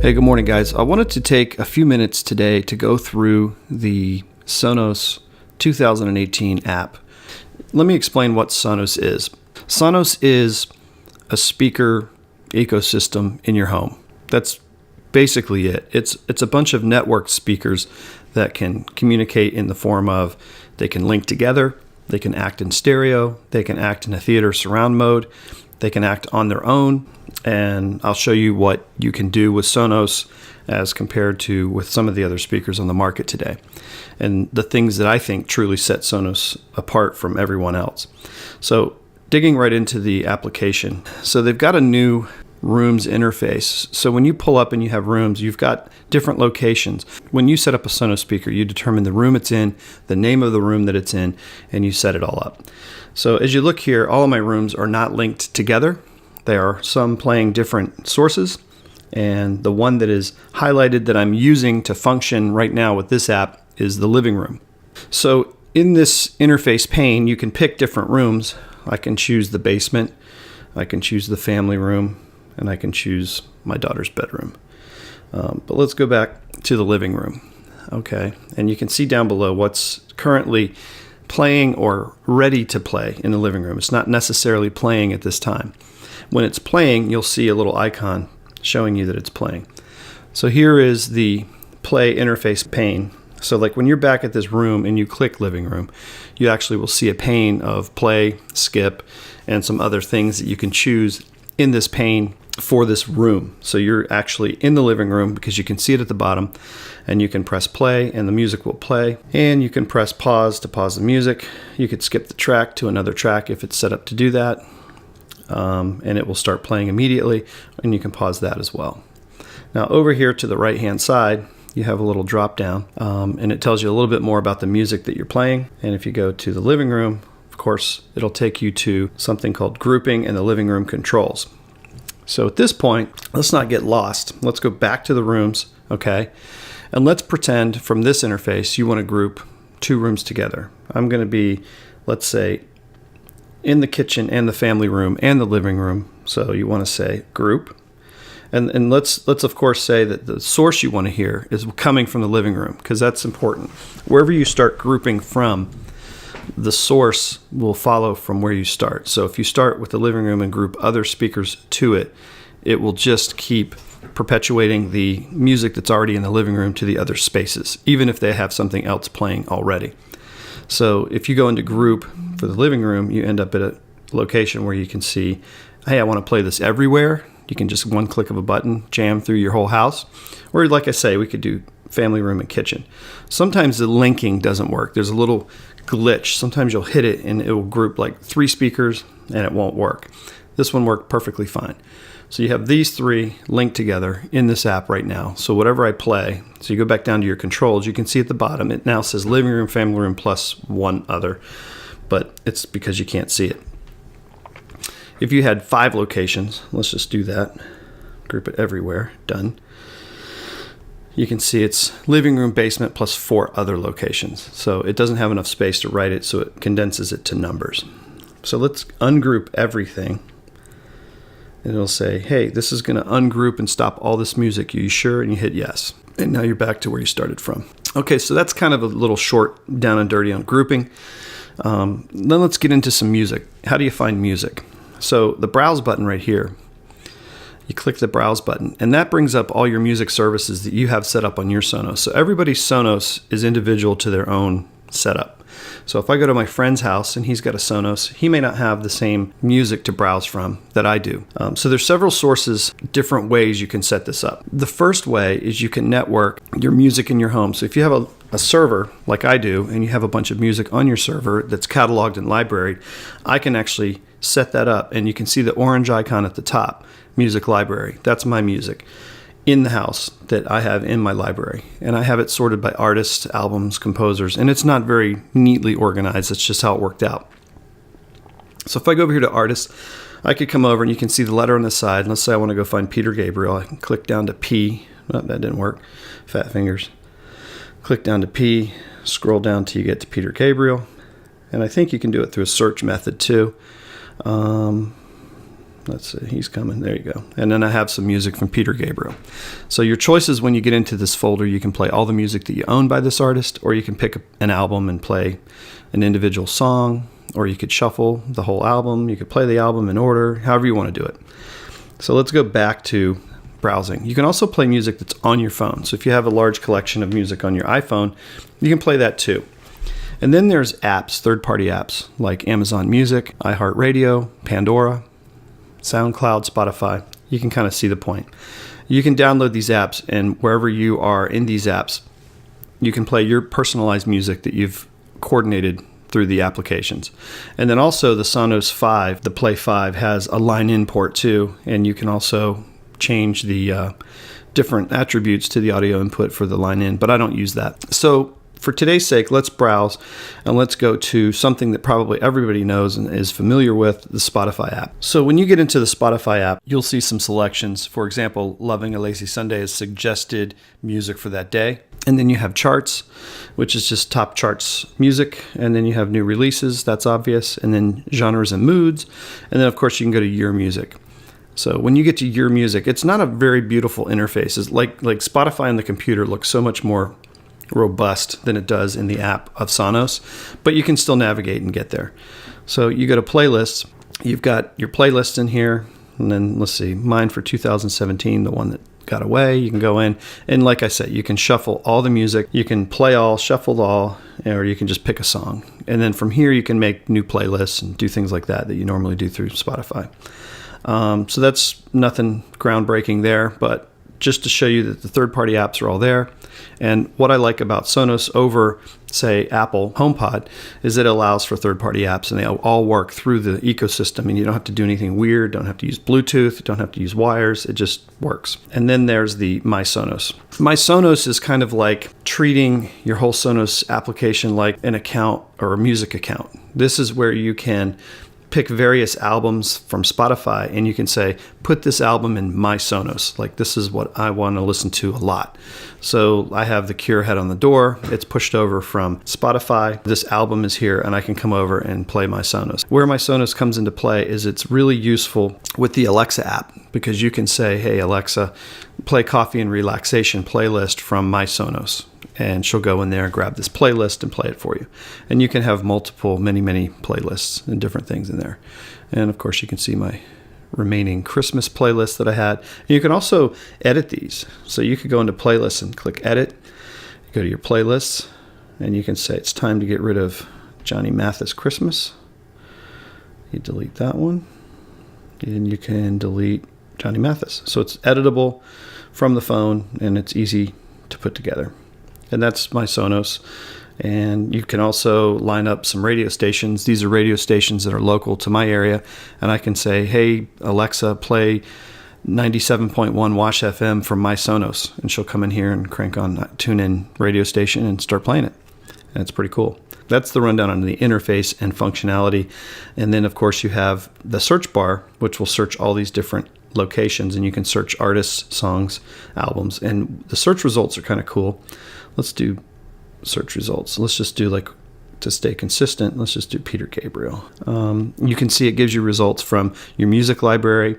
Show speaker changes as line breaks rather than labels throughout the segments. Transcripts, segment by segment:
Hey, good morning, guys. I wanted to take a few minutes today to go through the Sonos 2018 app. Let me explain what Sonos is. Sonos is a speaker ecosystem in your home. That's basically it. It's a bunch of networked speakers that can communicate in the form of they can link together, they can act in stereo, they can act in a theater surround mode, they can act on their own, and I'll show you what you can do with Sonos as compared to with some of the other speakers on the market today, and the things that I think truly set Sonos apart from everyone else. So digging right into the application. So they've got a new rooms interface. So when you pull up and you have rooms, you've got different locations. When you set up a Sonos speaker, you determine the room it's in, the name of the room that it's in, and you set it all up. So as you look here, all of my rooms are not linked together. There are some playing different sources, and the one that is highlighted that I'm using to function right now with this app is the living room. So in this interface pane, you can pick different rooms. I can choose the basement, I can choose the family room, and I can choose my daughter's bedroom. But let's go back to the living room. Okay, and you can see down below what's currently playing or ready to play in the living room. It's not necessarily playing at this time. When it's playing, you'll see a little icon showing you that it's playing. So here is the play interface pane. So like when you're back at this room and you click living room, you actually will see a pane of play, skip, and some other things that you can choose in this pane for this room. So you're actually in the living room because you can see it at the bottom, and you can press play and the music will play, and you can press pause to pause the music. You could skip the track to another track if it's set up to do that, and it will start playing immediately, and you can pause that as well. Now over here to the right hand side, you have a little drop down, and it tells you a little bit more about the music that you're playing. And if you go to the living room, of course, it'll take you to something called grouping and the living room controls. So at this point, let's not get lost. Let's go back to the rooms, okay? And let's pretend from this interface you want to group two rooms together. I'm going to be, let's say, in the kitchen and the family room and the living room. So you want to say group. And let's of course say that the source you want to hear is coming from the living room, because that's important. Wherever you start grouping from, the source will follow from where you start. So if you start with the living room and group other speakers to it, it will just keep perpetuating the music that's already in the living room to the other spaces, even if they have something else playing already. So if you go into group for the living room, you end up at a location where you can see, hey, I want to play this everywhere. You can just one click of a button jam through your whole house. Or like I say, we could do family room and kitchen. Sometimes the linking doesn't work. There's a little glitch. Sometimes you'll hit it and it will group like 3 speakers and it won't work. This one worked perfectly fine. So you have these 3 linked together in this app right now. So whatever I play, so you go back down to your controls, you can see at the bottom, it now says living room, family room, plus one other, but it's because you can't see it. If you had 5 locations, let's just do that. Group it everywhere, done. You can see it's living room, basement, plus 4 other locations. So it doesn't have enough space to write it, so it condenses it to numbers. So let's ungroup everything. And it'll say, hey, this is going to ungroup and stop all this music. Are you sure? And you hit yes. And now you're back to where you started from. Okay, so that's kind of a little short, down and dirty on grouping. Then let's get into some music. How do you find music? So the browse button right here, you click the browse button, and that brings up all your music services that you have set up on your Sonos. So everybody's Sonos is individual to their own setup. So if I go to my friend's house and he's got a Sonos, he may not have the same music to browse from that I do. So there's several sources, different ways you can set this up. The first way is you can network your music in your home. So if you have a server like I do, and you have a bunch of music on your server that's cataloged and libraried, I can actually set that up, and you can see the orange icon at the top, music library. That's my music in the house that I have in my library, and I have it sorted by artists, albums, composers, and it's not very neatly organized. That's just how it worked out. So if I go over here to artists, I could come over and you can see the letter on the side. Let's say I want to go find Peter Gabriel. I can click down to P. Oh, that didn't work. Fat fingers. Click down to P, scroll down till you get to Peter Gabriel, and I think you can do it through a search method too. Let's see, he's coming. There you go. And then I have some music from Peter Gabriel. So your choices when you get into this folder, you can play all the music that you own by this artist, or you can pick an album and play an individual song, or you could shuffle the whole album. You could play the album in order, however you want to do it. So let's go back to browsing. You can also play music that's on your phone. So if you have a large collection of music on your iPhone, you can play that too. And then there's apps, third-party apps like Amazon Music, iHeartRadio, Pandora, SoundCloud, Spotify. You can kind of see the point. You can download these apps, and wherever you are in these apps, you can play your personalized music that you've coordinated through the applications. And then also the Sonos 5, the Play 5, has a line-in port too, and you can also change the different attributes to the audio input for the line-in, but I don't use that. So for today's sake, let's browse and let's go to something that probably everybody knows and is familiar with, the Spotify app. So when you get into the Spotify app, you'll see some selections. For example, Loving a Lazy Sunday is suggested music for that day. And then you have charts, which is just top charts music. And then you have new releases, that's obvious. And then genres and moods. And then, of course, you can go to your music. So when you get to your music, it's not a very beautiful interface. It's like Spotify on the computer looks so much more robust than it does in the app of Sonos, but you can still navigate and get there. So you go to playlists, you've got your playlists in here, and then let's see, mine for 2017, the one that got away, you can go in, and like I said, you can shuffle all the music, you can play all, shuffle all, or you can just pick a song. And then from here, you can make new playlists and do things like that you normally do through Spotify. So that's nothing groundbreaking there, but just to show you that the third-party apps are all there. And what I like about Sonos over, say, Apple HomePod is that it allows for third-party apps, and they all work through the ecosystem, and you don't have to do anything weird, don't have to use Bluetooth, don't have to use wires, it just works. And then there's the My Sonos. My Sonos is kind of like treating your whole Sonos application like an account or a music account. This is where you can pick various albums from Spotify, and you can say, put this album in My Sonos. Like, this is what I want to listen to a lot. So I have The Cure, Head on the Door. It's pushed over from Spotify. This album is here, and I can come over and play My Sonos. Where My Sonos comes into play is it's really useful with the Alexa app, because you can say, hey, Alexa, play Coffee and Relaxation playlist from My Sonos. And she'll go in there and grab this playlist and play it for you. And you can have many playlists and different things in there. And of course, you can see my remaining Christmas playlist that I had. And you can also edit these. So you could go into playlists and click edit. Go to your playlists, and you can say it's time to get rid of Johnny Mathis Christmas. You delete that one. And you can delete Johnny Mathis. So it's editable from the phone, and it's easy to put together. And that's My Sonos. And you can also line up some radio stations. These are radio stations that are local to my area. And I can say, hey, Alexa, play 97.1 Wash FM from My Sonos. And she'll come in here and crank on tune in radio station and start playing it. And it's pretty cool. That's the rundown on the interface and functionality. And then, of course, you have the search bar, which will search all these different locations. And you can search artists, songs, albums. And the search results are kind of cool. Let's do search results. Let's just do, like, to stay consistent, let's just do Peter Gabriel. You can see it gives you results from your music library.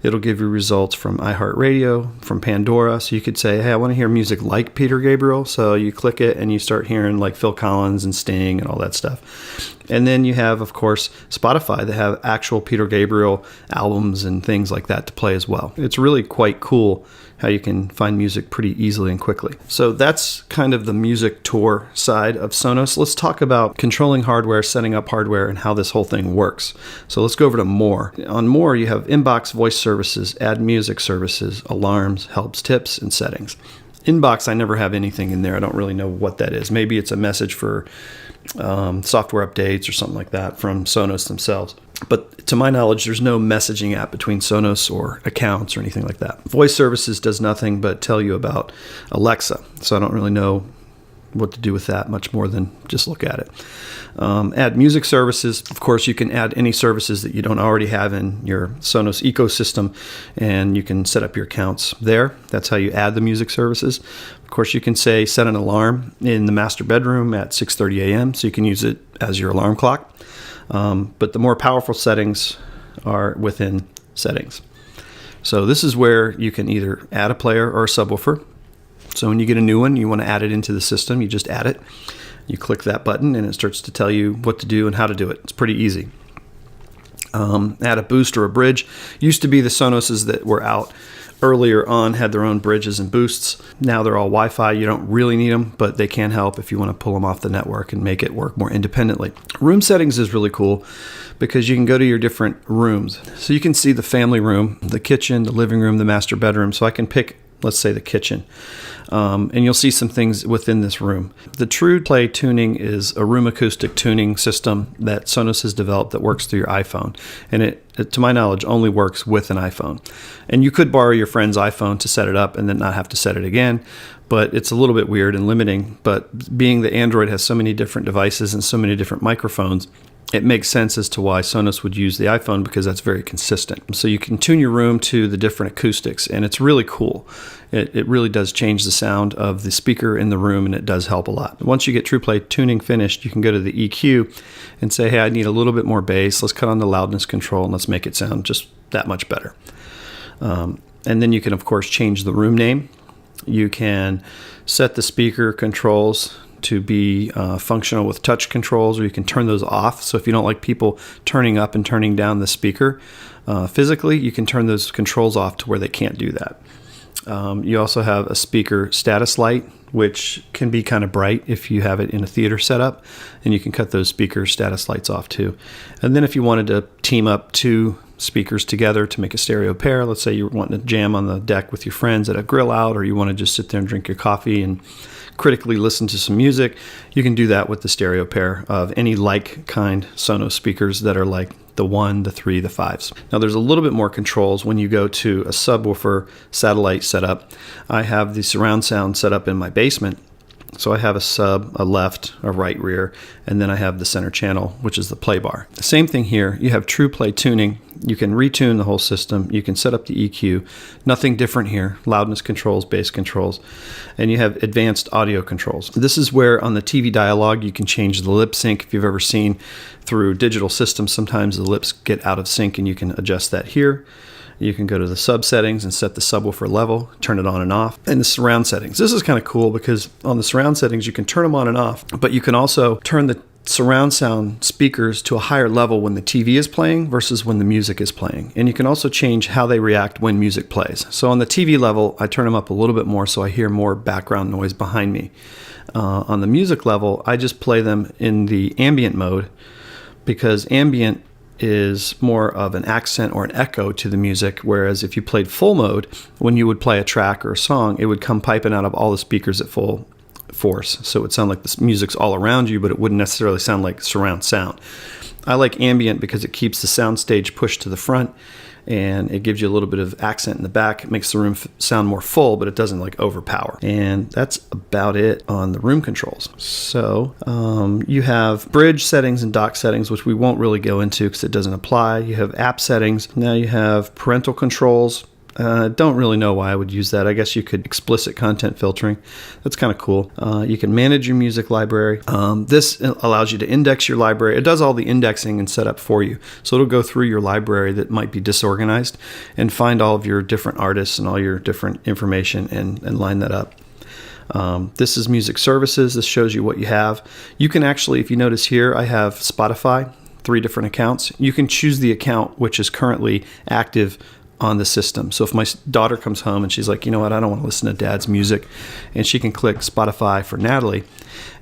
It'll give you results from iHeartRadio, from Pandora. So you could say, hey, I want to hear music like Peter Gabriel. So you click it and you start hearing like Phil Collins and Sting and all that stuff. And then you have, of course, Spotify that have actual Peter Gabriel albums and things like that to play as well. It's really quite cool how you can find music pretty easily and quickly. So that's kind of the music tour side of Sonos. Let's talk about controlling hardware, setting up hardware, and how this whole thing works. So let's go over to More. On More, you have Inbox, Voice Services, Add Music Services, Alarms, Helps, Tips, and Settings. Inbox, I never have anything in there. I don't really know what that is. Maybe it's a message for software updates or something like that from Sonos themselves. But to my knowledge, there's no messaging app between Sonos or accounts or anything like that. Voice Services does nothing but tell you about Alexa. So I don't really know what to do with that much more than just look at it. Add Music Services. Of course, you can add any services that you don't already have in your Sonos ecosystem, and you can set up your accounts there. That's how you add the music services. Of course, you can say set an alarm in the master bedroom at 6:30 a.m. so you can use it as your alarm clock. But the more powerful settings are within settings. So this is where you can either add a player or a subwoofer. So when you get a new one, you want to add it into the system, you just add it. You click that button and it starts to tell you what to do and how to do it. It's pretty easy. Add a boost or a bridge. Used to be the Sonoses that were out earlier on had their own bridges and boosts. Now they're all Wi-Fi. You don't really need them, but they can help if you want to pull them off the network and make it work more independently. Room settings is really cool because you can go to your different rooms. So you can see the family room, the kitchen, the living room, the master bedroom. So I can pick, let's say, the kitchen. And you'll see some things within this room. The True Play Tuning is a room acoustic tuning system that Sonos has developed that works through your iPhone. And it, to my knowledge, only works with an iPhone. And you could borrow your friend's iPhone to set it up and then not have to set it again. But it's a little bit weird and limiting. But being that Android has so many different devices and so many different microphones, it makes sense as to why Sonos would use the iPhone, because that's very consistent. So you can tune your room to the different acoustics, and it's really cool. It really does change the sound of the speaker in the room, and it does help a lot. Once you get TruePlay tuning finished, you can go to the EQ and say, hey, I need a little bit more bass. Let's cut on the loudness control, and let's make it sound just that much better. And then you can, of course, change the room name. You can set the speaker controls to be functional with touch controls, or you can turn those off. So if you don't like people turning up and turning down the speaker physically, you can turn those controls off to where they can't do that. You also have a speaker status light, which can be kind of bright if you have it in a theater setup, and you can cut those speaker status lights off too. And then if you wanted to team up two speakers together to make a stereo pair, let's say you're wanting to jam on the deck with your friends at a grill out, or you want to just sit there and drink your coffee and critically listen to some music, you can do that with the stereo pair of any like kind Sonos speakers that are like the 1, the 3, the 5s. Now there's a little bit more controls when you go to a subwoofer satellite setup. I have the surround sound set up in my basement. So I have a sub, a left, a right rear, and then I have the center channel, which is the play bar. Same thing here. You have True Play tuning. You can retune the whole system. You can set up the EQ. Nothing different here. Loudness controls, bass controls, and you have advanced audio controls. This is where on the TV dialogue you can change the lip sync. If you've ever seen through digital systems, sometimes the lips get out of sync, and you can adjust that here. You can go to the sub settings and set the subwoofer level, turn it on and off. And the surround settings. This is kind of cool because on the surround settings, you can turn them on and off, but you can also turn the surround sound speakers to a higher level when the TV is playing versus when the music is playing. And you can also change how they react when music plays. So on the TV level, I turn them up a little bit more so I hear more background noise behind me. On the music level, I just play them in the ambient mode because ambient is more of an accent or an echo to the music, whereas if you played full mode, when you would play a track or a song, it would come piping out of all the speakers at full force. So it would sound like the music's all around you, but it wouldn't necessarily sound like surround sound. I like ambient because it keeps the sound stage pushed to the front, and it gives you a little bit of accent in the back. It makes the room sound more full, but it doesn't like overpower. And that's about it on the room controls. So you have bridge settings and dock settings, which we won't really go into because it doesn't apply. You have app settings. Now you have parental controls. Don't really know why I would use that. I guess you could explicit content filtering. That's kind of cool. You can manage your music library. This allows you to index your library. It does all the indexing and setup for you. So it'll go through your library that might be disorganized and find all of your different artists and all your different information and line that up. This is music services. This shows you what you have. You can actually, if you notice here, I have Spotify, 3 different accounts. You can choose the account which is currently active on the system. So if my daughter comes home and she's like, you know what, I don't want to listen to dad's music, and she can click Spotify for Natalie,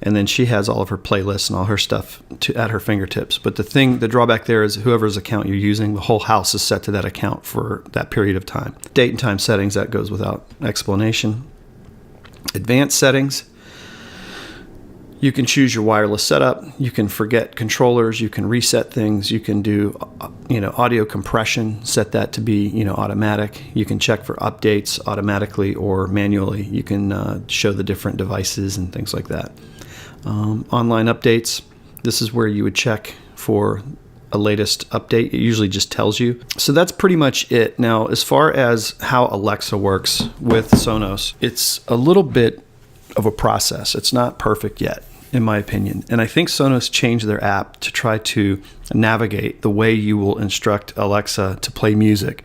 and then she has all of her playlists and all her stuff at her fingertips. But the drawback there is whoever's account you're using, the whole house is set to that account for that period of time. Date and time settings, that goes without explanation. Advanced settings. You can choose your wireless setup. You can forget controllers. You can reset things. You can do, audio compression. Set that to be, automatic. You can check for updates automatically or manually. You can show the different devices and things like that. Online updates. This is where you would check for a latest update. It usually just tells you. So that's pretty much it. Now, as far as how Alexa works with Sonos, it's a little bit of a process. It's not perfect yet. in my opinion. And I think Sonos changed their app to try to navigate the way you will instruct Alexa to play music.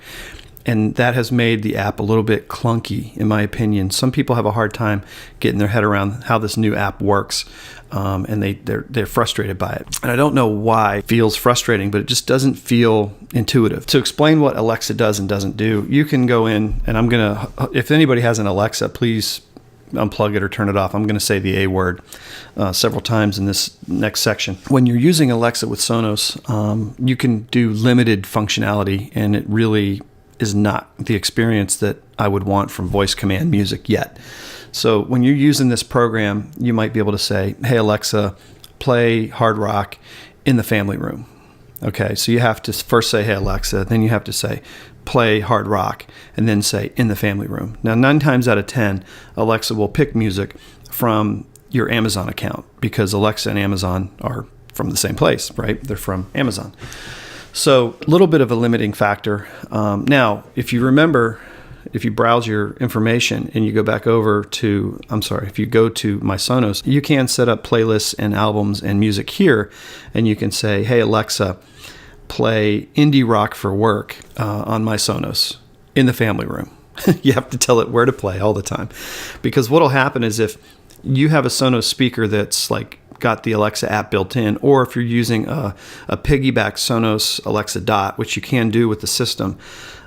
And that has made the app a little bit clunky, in my opinion. Some people have a hard time getting their head around how this new app works, and they're frustrated by it. And I don't know why it feels frustrating, but it just doesn't feel intuitive. To explain what Alexa does and doesn't do, you can go in, and I'm gonna, if anybody has an Alexa, please unplug it or turn it off. I'm going to say the A word several times in this next section. When you're using Alexa with Sonos, you can do limited functionality, and it really is not the experience that I would want from voice command music yet. So when you're using this program, you might be able to say, hey, Alexa, play hard rock in the family room. Okay, so you have to first say, hey, Alexa, then you have to say, play hard rock, and then say, in the family room. Now, 9 times out of 10, Alexa will pick music from your Amazon account, because Alexa and Amazon are from the same place, right? They're from Amazon. So a little bit of a limiting factor. Now, if you remember, if you browse your information and you go back over to, if you go to My Sonos, you can set up playlists and albums and music here, and you can say, hey, Alexa, play indie rock for work on My Sonos in the family room. You have to tell it where to play all the time, because what'll happen is if you have a Sonos speaker that's like got the Alexa app built in, or if you're using a piggyback Sonos Alexa Dot, which you can do with the system,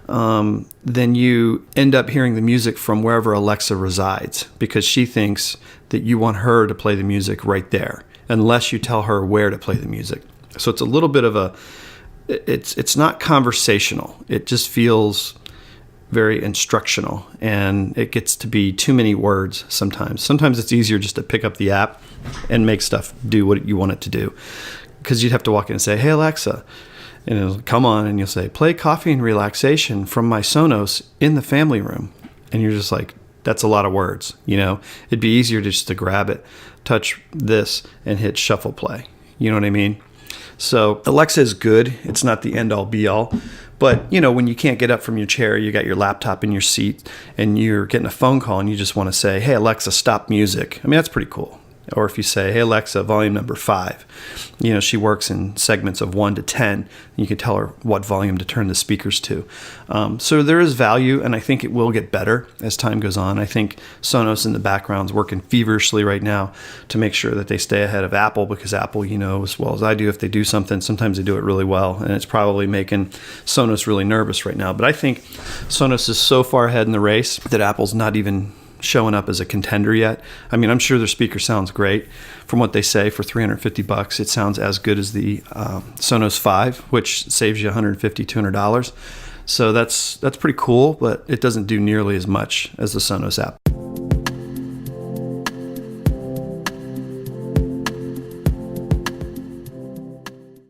then you end up hearing the music from wherever Alexa resides, because she thinks that you want her to play the music right there, unless you tell her where to play the music. So it's a little bit of it's not conversational. It just feels very instructional, and it gets to be too many words sometimes. Sometimes it's easier just to pick up the app and make stuff do what you want it to do, because you'd have to walk in and say, hey, Alexa, and it'll come on, and you'll say, play Coffee and Relaxation from My Sonos in the family room. And you're just like, that's a lot of words, It'd be easier just to grab it, touch this, and hit shuffle play. You know what I mean? So Alexa is good. It's not the end all be all. But, when you can't get up from your chair, you got your laptop in your seat, and you're getting a phone call, and you just want to say, hey, Alexa, stop music. I mean, that's pretty cool. Or if you say, hey, Alexa, volume number 5. She works in segments of 1 to 10. You can tell her what volume to turn the speakers to. So there is value, and I think it will get better as time goes on. I think Sonos in the background is working feverishly right now to make sure that they stay ahead of Apple, because Apple, as well as I do, if they do something, sometimes they do it really well. And it's probably making Sonos really nervous right now. But I think Sonos is so far ahead in the race that Apple's not even showing up as a contender yet. I mean, I'm sure their speaker sounds great. From what they say, for $350, it sounds as good as the Sonos 5, which saves you $150, $200. So that's pretty cool, but it doesn't do nearly as much as the Sonos app.